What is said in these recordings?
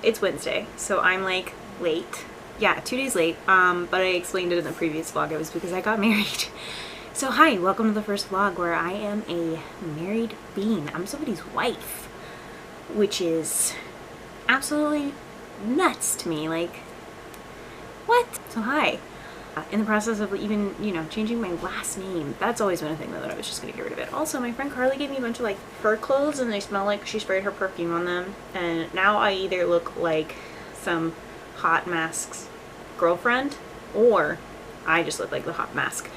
it's Wednesday, so I'm like late. Yeah, 2 days late, but I explained it in the previous vlog. It was because I got married. So hi, welcome to the first vlog where I am a married bean. I'm somebody's wife, which is absolutely nuts to me. Like, what? So hi. In the process of even, you know, changing my last name. That's always been a thing though, that I was just gonna get rid of it. Also, my friend Carly gave me a bunch of like fur clothes and they smell like she sprayed her perfume on them. And now I either look like some hot mask's girlfriend or I just look like the hot mask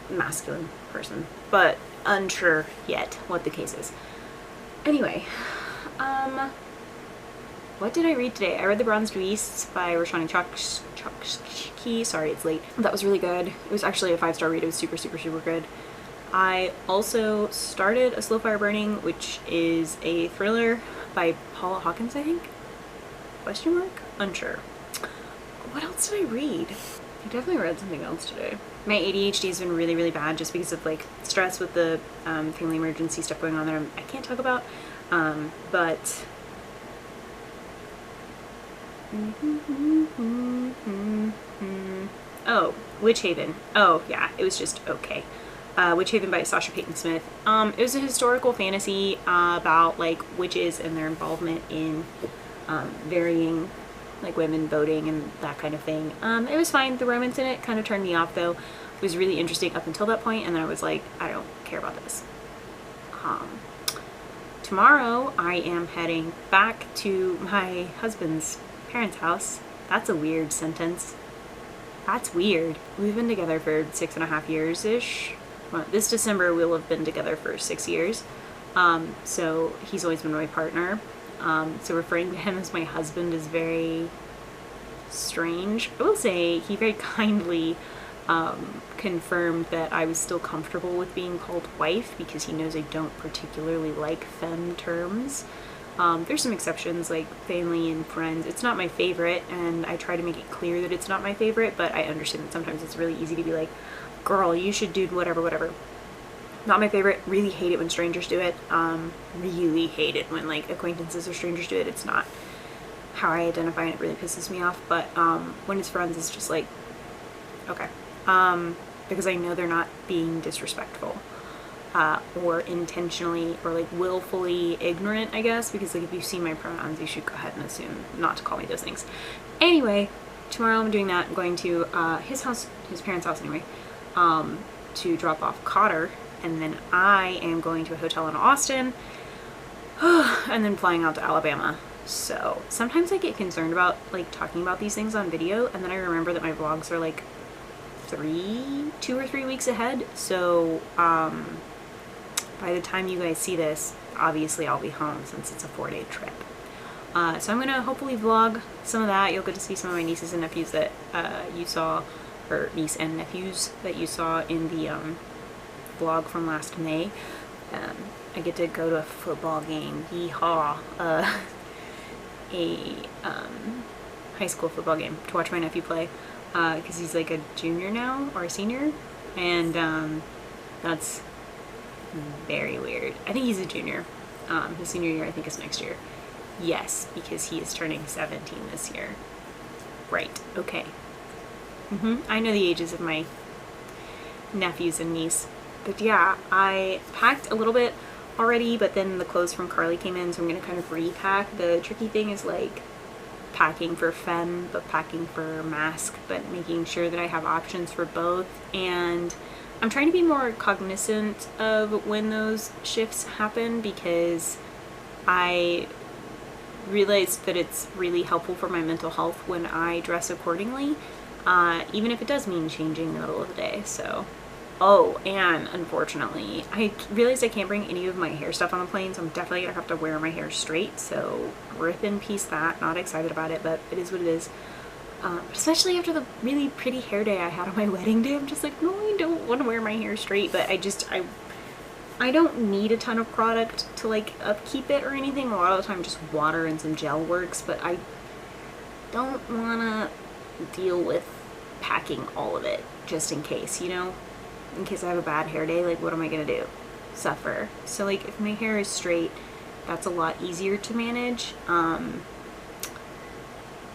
masculine person. But unsure yet what the case is. Anyway, what did I read today? I read The Bronzed Beasts by Roshani Chokshi. Sorry, it's late. That was really good. It was actually a 5-star read. It was super, super, super good. I also started A Slow Fire Burning, which is a thriller by Paula Hawkins, I think? Question mark? Unsure. What else did I read? I definitely read something else today. My ADHD has been really, really bad just because of like stress with the family emergency stuff going on there I can't talk about. But oh, Witch Haven. Oh yeah, it was just okay. Witch Haven by Sasha Payton Smith. It was a historical fantasy about like witches and their involvement in varying like women voting and that kind of thing. It was fine. The romance in it kind of turned me off though. It was really interesting up until that point, and then I was like, I don't care about this. Tomorrow I am heading back to my husband's parents' house. That's a weird sentence. That's weird. We've been together for 6.5 years-ish. Well, this December we'll have been together for 6 years. So he's always been my partner. So referring to him as my husband is very strange. I will say he very kindly confirmed that I was still comfortable with being called wife because he knows I don't particularly like femme terms. There's some exceptions like family and friends. It's not my favorite, and I try to make it clear that it's not my favorite, but I understand that sometimes it's really easy to be like, girl, you should do whatever, whatever. Not my favorite. Really hate it when strangers do it. Really hate it when like acquaintances or strangers do it. It's not how I identify and it really pisses me off, but when it's friends it's just like, okay. Because I know they're not being disrespectful. Or intentionally or like willfully ignorant, I guess, because like if you see my pronouns you should go ahead and assume not to call me those things. Anyway, tomorrow I'm doing that. I'm going to his house, his parents' house anyway, to drop off Cotter, and then I am going to a hotel in Austin and then flying out to Alabama. So sometimes I get concerned about like talking about these things on video, and then I remember that my vlogs are like 2 or 3 weeks ahead. So by the time you guys see this, obviously I'll be home since it's a 4-day trip. So I'm gonna hopefully vlog some of that. You'll get to see some of my nieces and nephews that you saw, or niece and nephews that you saw in the vlog from last May. I get to go to a football game, yeehaw, a high school football game to watch my nephew play, because he's like a junior now, or a senior, and that's very weird. I think he's a junior. His senior year I think is next year. Yes, because he is turning 17 this year. Right, okay. I know the ages of my nephews and niece. But yeah, I packed a little bit already, but then the clothes from Carly came in, so I'm gonna kind of repack. The tricky thing is like packing for femme, but packing for mask, but making sure that I have options for both. And I'm trying to be more cognizant of when those shifts happen, because I realized that it's really helpful for my mental health when I dress accordingly, even if it does mean changing in the middle of the day. So, oh, and unfortunately, I realized I can't bring any of my hair stuff on the plane, so I'm definitely gonna have to wear my hair straight. So, rip in peace that. Not excited about it, but it is what it is. Especially after the really pretty hair day I had on my wedding day, I'm just like, no, I don't want to wear my hair straight, but I don't need a ton of product to like upkeep it or anything. A lot of the time just water and some gel works, but I don't want to deal with packing all of it just in case, you know? In case I have a bad hair day, like what am I gonna do? Suffer. So like if my hair is straight, that's a lot easier to manage.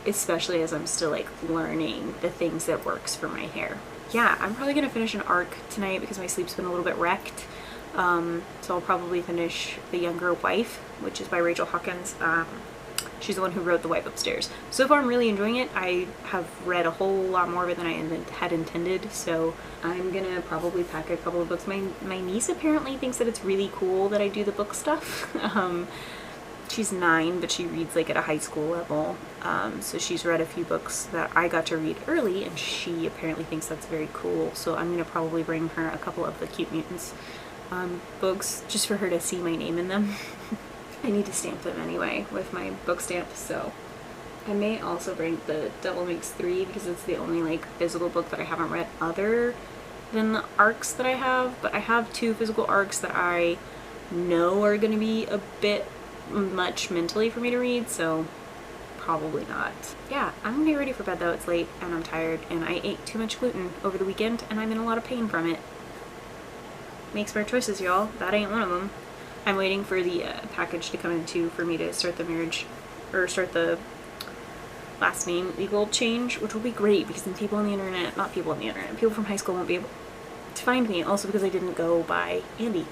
especially as I'm still like learning the things that works for my hair. Yeah, I'm probably gonna finish an arc tonight because my sleep's been a little bit wrecked. So I'll probably finish The Younger Wife, which is by Rachel Hawkins. She's the one who wrote The Wife Upstairs. So far I'm really enjoying it. I have read a whole lot more of it than I had intended, so I'm gonna probably pack a couple of books. My niece apparently thinks that it's really cool that I do the book stuff. She's 9, but she reads like at a high school level. So she's read a few books that I got to read early, and she apparently thinks that's very cool. So I'm gonna probably bring her a couple of the Cute Mutants books just for her to see my name in them. I need to stamp them anyway with my book stamp, so I may also bring the Devil Makes 3 because it's the only like physical book that I haven't read other than the arcs that I have. But I have 2 physical arcs that I know are going to be a bit much mentally for me to read, so probably not. Yeah, I'm gonna get ready for bed though. It's late and I'm tired and I ate too much gluten over the weekend and I'm in a lot of pain from it. Make smart choices, y'all. That ain't one of them. I'm waiting for the package to come in too for me to start the marriage, or start the last name legal change, which will be great because then people on the internet, not people on the internet, people from high school won't be able to find me. Also because I didn't go by Andy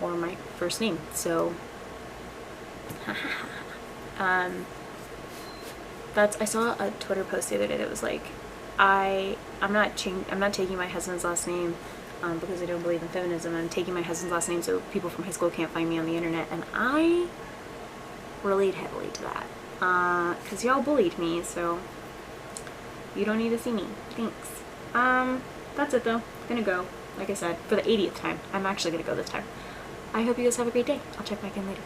or my first name, so I saw a Twitter post the other day that was like, I'm not taking my husband's last name because I don't believe in feminism. I'm taking my husband's last name so people from high school can't find me on the internet, and I relate heavily to that because y'all bullied me, so you don't need to see me. Thanks. That's it though. I'm gonna go, like I said, for the 80th time. I'm actually gonna go this time. I hope you guys have a great day. I'll check back in later.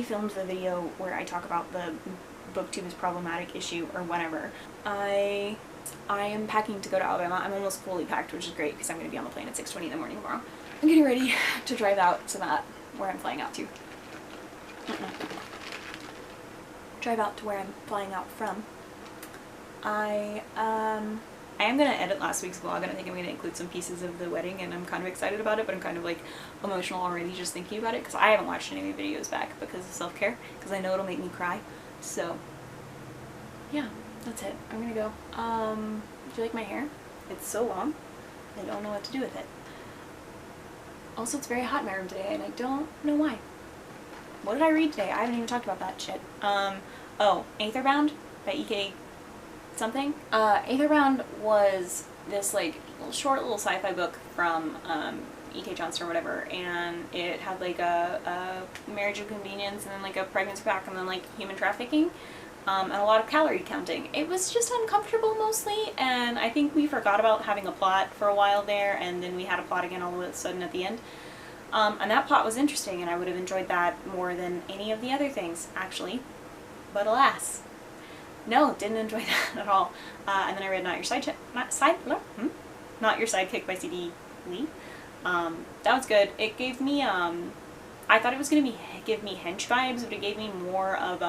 Filmed the video where I talk about the booktube is problematic issue or whatever. I am packing to go to Alabama. I'm almost fully packed, which is great because I'm going to be on the plane at 6:20 in the morning tomorrow. I'm getting ready to drive out to that where I'm flying out to. Drive out to where I'm flying out from. I am going to edit last week's vlog, and I think I'm going to include some pieces of the wedding, and I'm kind of excited about it, but I'm kind of like emotional already just thinking about it because I haven't watched any of the videos back because of self-care, because I know it'll make me cry. So yeah, that's it. I'm gonna go. Do you like my hair? It's so long. I don't know what to do with it. Also, it's very hot in my room today, and I don't know why. What did I read today? I haven't even talked about that shit. Oh, Aetherbound by E.K. something. Aetherbound was this like short little sci-fi book from E.K. Johnston or whatever, and it had like a marriage of convenience and then like a pregnancy pack and then like human trafficking and a lot of calorie counting. It was just uncomfortable mostly, and I think we forgot about having a plot for a while there, and then we had a plot again all of a sudden at the end. And that plot was interesting, and I would have enjoyed that more than any of the other things, actually. But alas, no, didn't enjoy that at all. And then I read Not Your Sidekick by C.D. Lee. That was good. It gave me, I thought it was going to give me hench vibes, but it gave me more of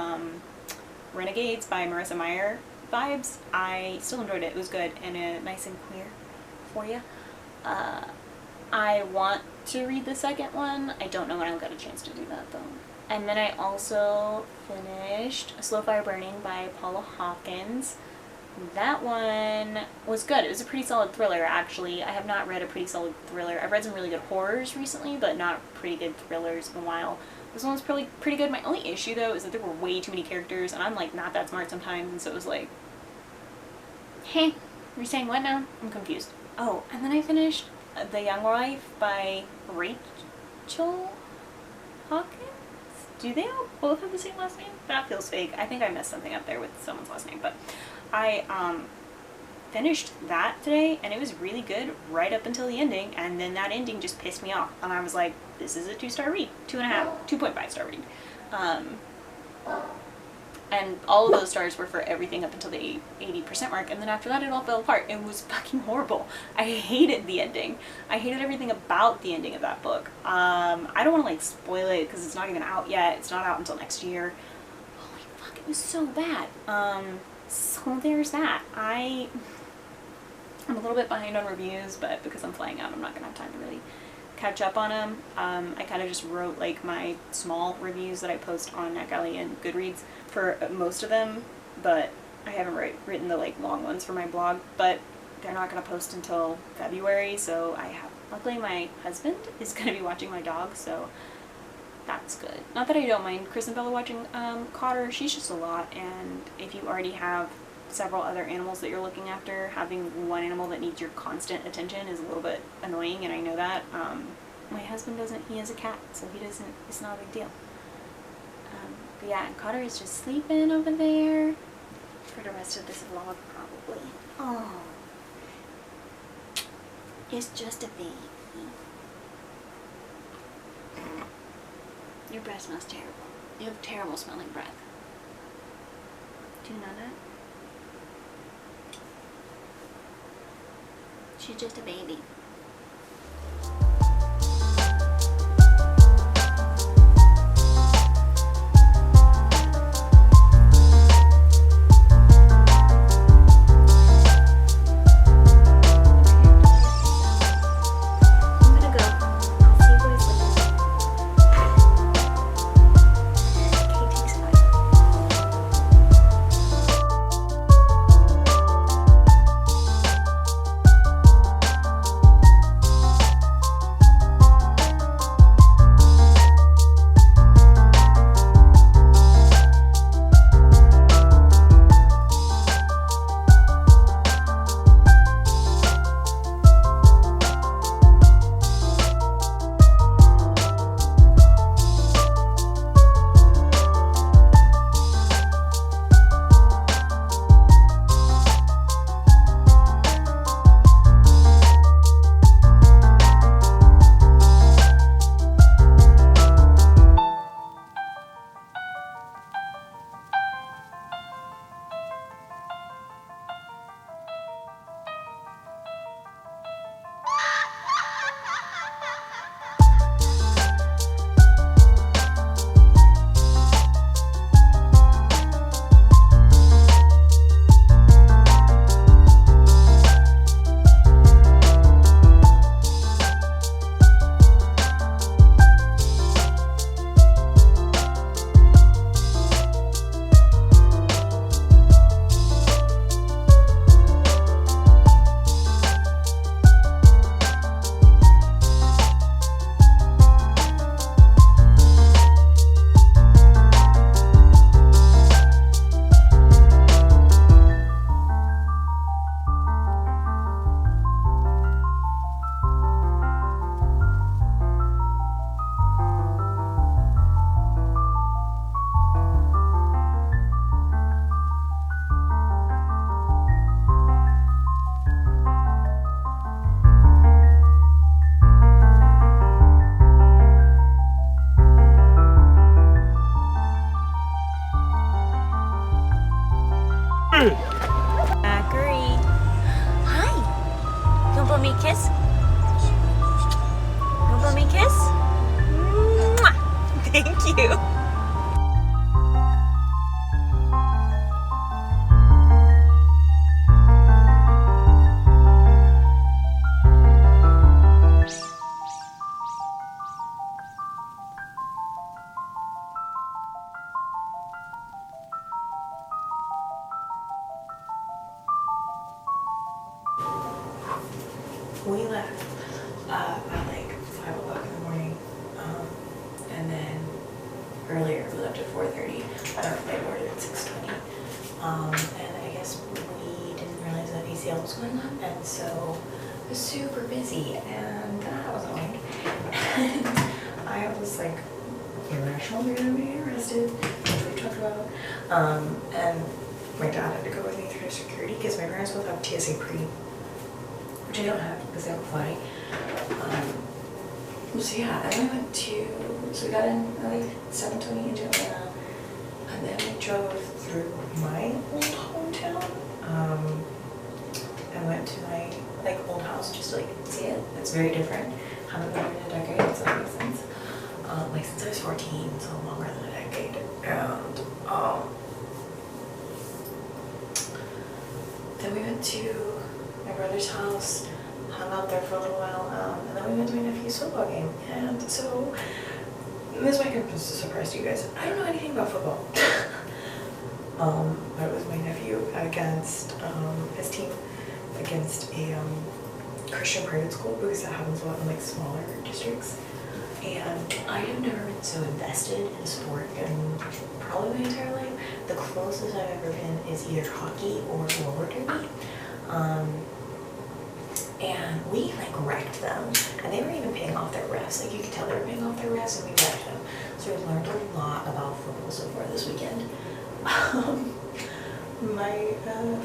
Renegades by Marissa Meyer vibes. I still enjoyed it. It was good and nice and queer for you. I want to read the second one. I don't know when I'll get a chance to do that though. And then I also finished Slow Fire Burning by Paula Hawkins. That one was good. It was a pretty solid thriller, actually. I have not read a pretty solid thriller. I've read some really good horrors recently, but not pretty good thrillers in a while. This one was pretty good. My only issue, though, is that there were way too many characters, and I'm, like, not that smart sometimes, and so it was like, hey, you're saying what now? I'm confused. Oh, and then I finished The Young Wife by Rachel Hawkins? Do they all both have the same last name? That feels fake. I think I messed something up there with someone's last name, but I finished that today, and it was really good right up until the ending, and then that ending just pissed me off, and I was like, this is a 2-star read, 2.5 star read. And all of those stars were for everything up until the 80% mark, and then after that it all fell apart. It was fucking horrible. I hated the ending. I hated everything about the ending of that book. I don't want to like spoil it because it's not even out yet. It's not out until next year. Holy fuck, it was so bad. So there's that. I'm a little bit behind on reviews, but because I'm flying out, I'm not gonna have time to really catch up on them. I kind of just wrote like my small reviews that I post on NetGalley and Goodreads for most of them, but I haven't written the like long ones for my blog, but they're not gonna post until February, so luckily my husband is gonna be watching my dog, so that's good. Not that I don't mind Chris and Bella watching Cotter, she's just a lot, and if you already have several other animals that you're looking after, having one animal that needs your constant attention is a little bit annoying, and I know that. My husband doesn't, he has a cat, so he doesn't, it's not a big deal. But yeah, and Cotter is just sleeping over there for the rest of this vlog, probably. Oh, it's just a baby. Your breath smells terrible. You have terrible smelling breath. Do you know that? She's just a baby. Zachary. Hi. You want to blow me a kiss? You want to blow me a kiss? Mwah. Thank you. We left at like 5 o'clock in the morning, and then earlier we left at 4:30, but our flight boarded at 6:20, and I guess we didn't realize that ACL was going on, and so it was super busy, and that was annoying. And I was like, irrational fear of being arrested, which we talked about, and my dad had to go with me through security because my parents both have TSA pre, which I don't have because they have a flight. So yeah, and then I went to, so we got in at like 7:20 into Atlanta, and then we drove through my old hometown. I went to my like old house just to like see it. It's very different. Haven't been in a decade, so that makes sense. Like since I was 14, so longer than a decade. And then we went to my brother's house, hung out there for a little while, and then we went to my nephew's football game. And so this might come as a surprise to you guys. I don't know anything about football. But it was my nephew against his team against a Christian private school, because that happens a lot in like smaller districts. And I have never been so invested in sport in probably my entire life. The closest I've ever been is either hockey or roller derby. And we like wrecked them, and they were even paying off their refs. Like you could tell they were paying off their refs, and we wrecked them. So we learned a lot about football so far this weekend. My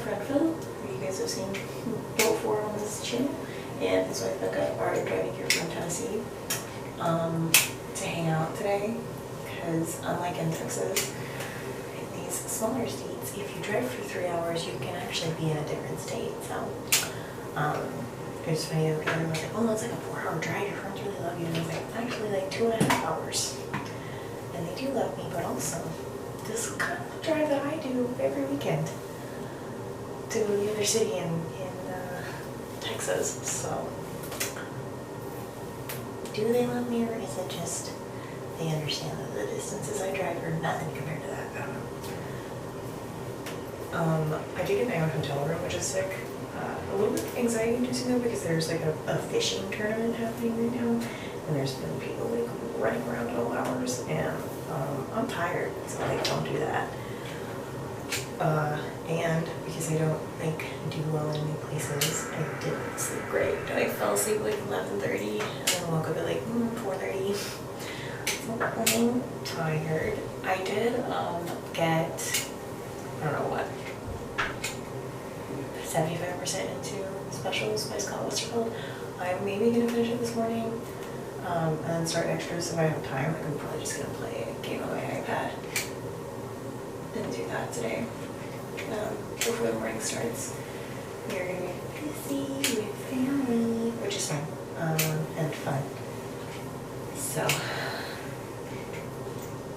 friend Phil, who you guys have seen before on this channel, and his wife Becca are driving here from Tennessee to hang out today, because unlike in Texas, in these smaller states, if you drive for 3 hours, you can actually be in a different state. So it's funny that people are like, oh, that's like a 4-hour drive, your friends really love you. And I was like, actually like 2.5 hours. And they do love me, but also this kind of drive that I do every weekend to the other city in Texas. So do they love me, or is it just they understand that the distances I drive are nothing compared to that? I don't know. I did get my own hotel room, which is sick. A little bit anxiety inducing though, because there's like a fishing tournament happening right now, and there's been people like running around at all hours, and I'm tired, so like don't do that. And because I don't like do well in new places, I didn't sleep great. I fell asleep like 11:30 and then woke up at like 4:30. So I'm tired. I did get, I don't know what, 75% into specials, Spice Call Westerfield. I'm maybe gonna finish it this morning, and then start extras if I have time. Like I'm probably just gonna play a game on my iPad and do that today. Before the morning starts, we're gonna be busy with family, which is fun, and fun. So,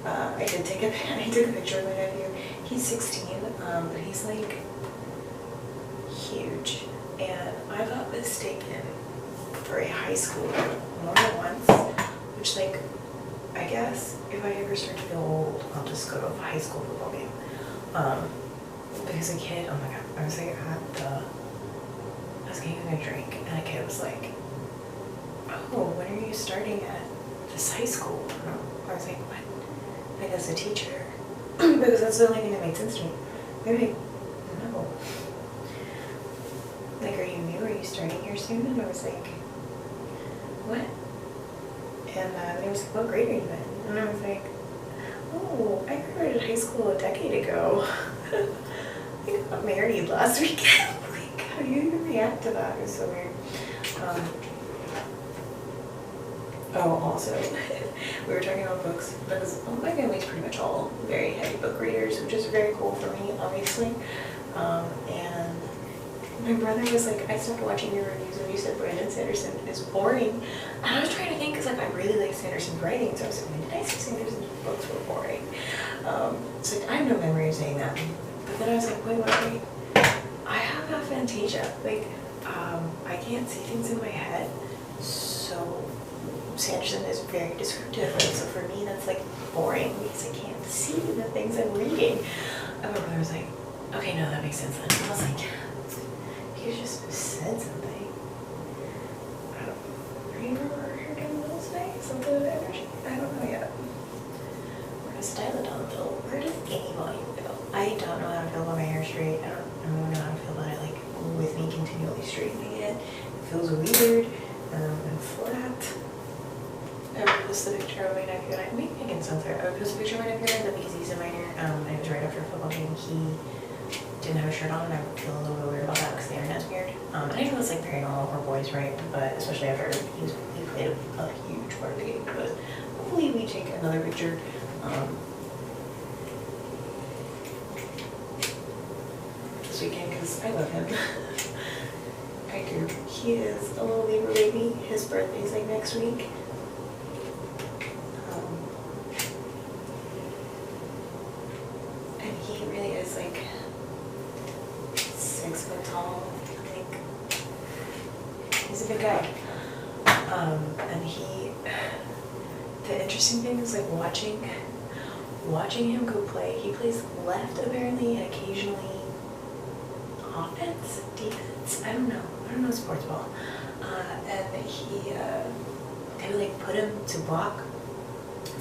I took a picture of my nephew. He's 16, but he's like huge, and I got mistaken for a high schooler more than once, which like, I guess if I ever start to feel old, I'll just go to a high school football game. Because a kid, oh my god, I was like I was getting a drink, and a kid was like, oh, when are you starting at this high school? And I was like, what? Like as a teacher? Because that's the only thing that made sense to me. Maybe, no. Like, are you new? Are you starting here soon? And I was like, what? And then he was like, what grade are you in? And I was like, oh, I graduated high school a decade ago. I got married last weekend. Like, how do you even react to that? It was so weird. Oh, also, we were talking about books, because my family's pretty much all very heavy book readers, which is very cool for me, obviously. And my brother was like, I stopped watching your reviews when you said Brandon Sanderson is boring. And I was trying to think, because like I really like Sanderson's writing, so I was like, when did I say Sanderson's books were boring? So like, I have no memory of saying that. But then I was like, wait, I have aphantasia. Like, I can't see things in my head, so Sanderson is very descriptive, and so for me that's like boring because I can't see the things I'm reading. And my brother was like, okay, no, that makes sense then. I was like, you just said something. I don't know. Are you doing middle today? Something of energy? I don't know yet. Where does Dilaton go? Where does any volume go? I don't know how to feel about my hair straight. I don't know how to feel about it like with me continually straightening it. It feels weird and flat. I would post the picture of my nephew, and I make it sound fair. I would post a picture of my nephew and the because he's a minor, and it was right after a football game. He didn't have a shirt on, and I would feel a little bit weird about that because the internet's weird. And I know it's like very normal for boys, right? But especially after he played a huge part of the game. But hopefully we take another picture. This weekend because I love him. I do. He is a little Libra baby. His birthday's like next week. And he really is like 6 foot tall. Like, he's a big guy. And the interesting thing is like watching him go play. He plays left apparently, and occasionally offense, defense. I don't know sports ball. And they would like put him to block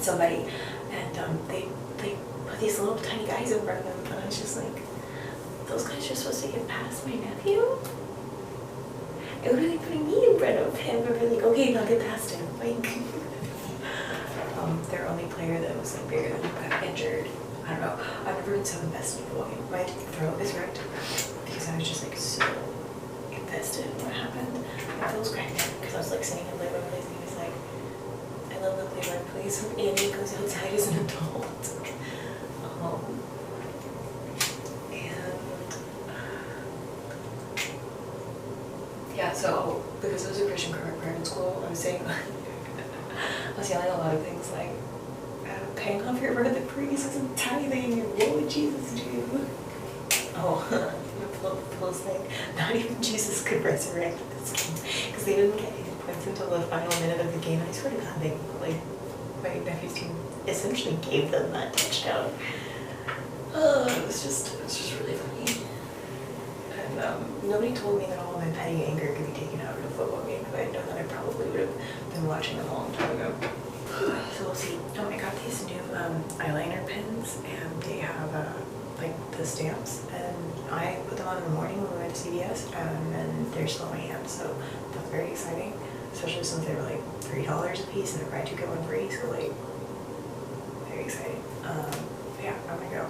somebody, and they put these little tiny guys in front of him, and I was just like, those guys are supposed to get past my nephew? It would be like putting me in front of him and be like, okay, now get past him. Like, their only player that was like bigger than him got injured. I don't know. I've never been so invested in football game. My throat is wrecked because I was just like so invested in what happened. And Phil was cracking up because I was like sitting in Leio and he was like, I love the Cleveland police when Andy goes outside as an adult. Yeah, so because it was a Christian private school, I was saying, I was yelling a lot of things like, paying off your birth praises and tithing, and what would Jesus do? Oh, the close thing, not even Jesus could resurrect this game, because they didn't get any points until the final minute of the game, and I swear to God, they, like, my nephew's team essentially gave them that touchdown. It was just really funny. And nobody told me that all of my petty anger could be taken out in a football game, but I know that I probably would have been watching them a long time ago. So we'll see. Oh, I got these new eyeliner pens, and they have like the stamps, and I put them on in the morning when we went to CVS, and then they're still in my hand, so that's very exciting, especially since they were like $3 a piece, and they're buy two get one free, so like, very exciting. Yeah, I'm gonna go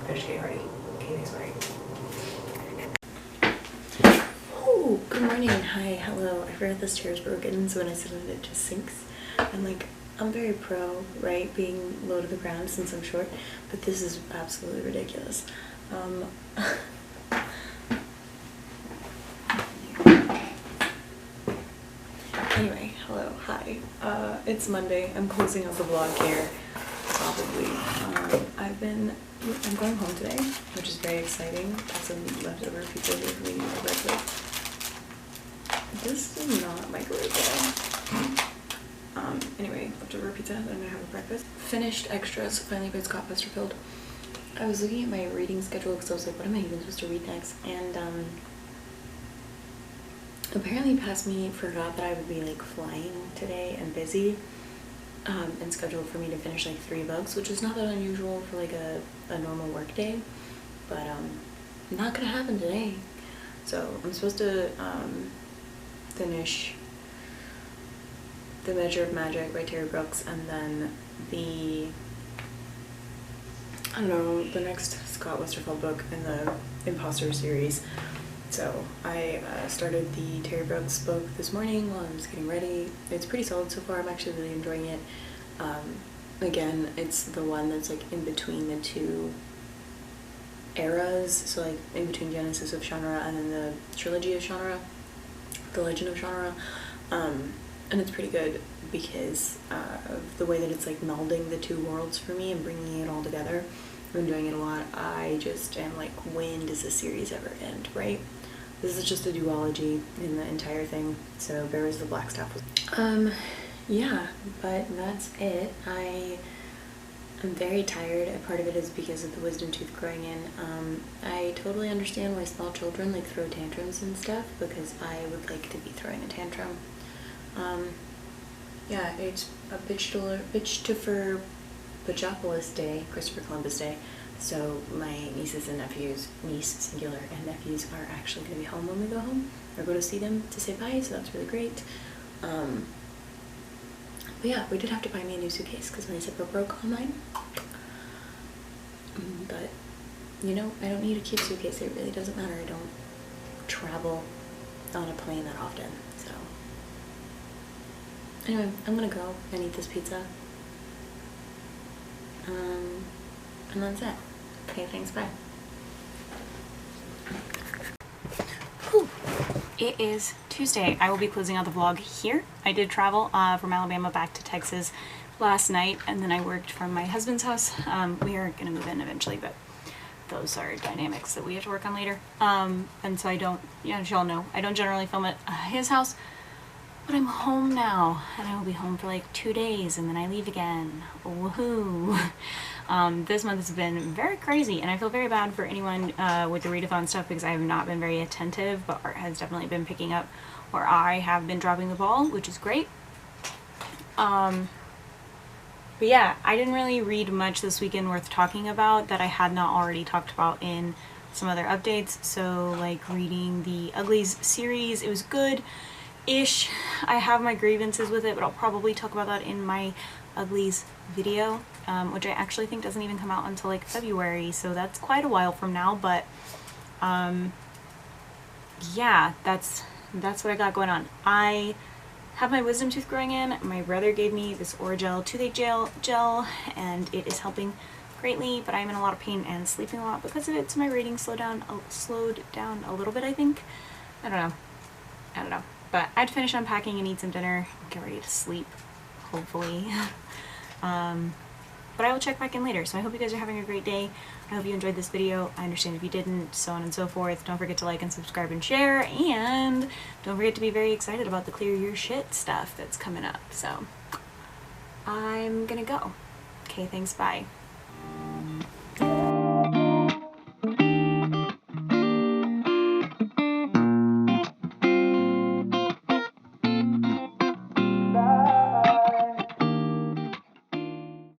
finish getting ready. Okay, thanks, bye. Oh, good morning. Hi, hello. I forgot this chair is broken, so when I sit on it, it just sinks. And like, I'm very pro, right, being low to the ground since I'm short, but this is absolutely ridiculous. Anyway, hello, hi. It's Monday. I'm closing out the vlog here, probably. I'm going home today, which is very exciting. Got some leftover people here for me to eat breakfast. This is not microwave. Anyway, leftover pizza, then I'm gonna have a breakfast. Finished extras, finally got Scott filled. I was looking at my reading schedule because I was like, what am I even supposed to read next? And apparently past me forgot that I would be like flying today and busy, and scheduled for me to finish like 3 books, which is not that unusual for like a normal work day, but not gonna happen today. So I'm supposed to finish The Measure of Magic by Terry Brooks, and then the next Scott Westerfeld book in the Imposter series. So I started the Terry Brooks book this morning while I was getting ready. It's pretty solid so far. I'm actually really enjoying it. Again, it's the one that's like in between the 2 eras, so like in between Genesis of Shannara and then the Trilogy of Shannara, The Legend of Shannara. And it's pretty good because of the way that it's like melding the 2 worlds for me and bringing it all together. I'm enjoying it a lot. I just am like, when does this series ever end, right? This is just a duology in the entire thing, so Bear is the Black Staff. Yeah, but that's it. I am very tired, and part of it is because of the wisdom tooth growing in. I totally understand why small children like throw tantrums and stuff, because I would like to be throwing a tantrum. Yeah, it's a Bitch-tifer Bajopolis Day, Christopher Columbus Day, so my nieces and nephews, niece singular, and nephews are actually going to be home when we go home, or go to see them to say bye, so that's really great. But yeah, we did have to buy me a new suitcase because my zipper broke on mine. But you know, I don't need a kid suitcase. It really doesn't matter. I don't travel on a plane that often, so. Anyway, I'm gonna go and eat this pizza. And that's it. Okay, thanks, bye. Whew. It is Tuesday. I will be closing out the vlog here. I did travel from Alabama back to Texas last night, and then I worked from my husband's house. We are gonna move in eventually, but those are dynamics that we have to work on later. And so I don't, as y'all know, I don't generally film at his house, but I'm home now, and I will be home for like 2 days, and then I leave again. Woohoo! This month has been very crazy, and I feel very bad for anyone with the Readathon stuff because I have not been very attentive, but art has definitely been picking up where I have been dropping the ball, which is great. But yeah, I didn't really read much this weekend worth talking about that I had not already talked about in some other updates. So like reading the Uglies series, it was good-ish. I have my grievances with it, but I'll probably talk about that in my Uglies video, which I actually think doesn't even come out until like February, so that's quite a while from now. But yeah, that's what I got going on. I have my wisdom tooth growing in. My brother gave me this Orajel toothache gel, and it is helping greatly, but I'm in a lot of pain and sleeping a lot because of it, so my reading slowed down a little bit, I think. I don't know. But I'd finish unpacking and eat some dinner and get ready to sleep, hopefully. But I will check back in later, so I hope you guys are having a great day. I hope you enjoyed this video. I understand if you didn't, so on and so forth. Don't forget to like and subscribe and share, and don't forget to be very excited about the Clear Your Shit stuff that's coming up. So I'm gonna go. Okay, thanks, bye.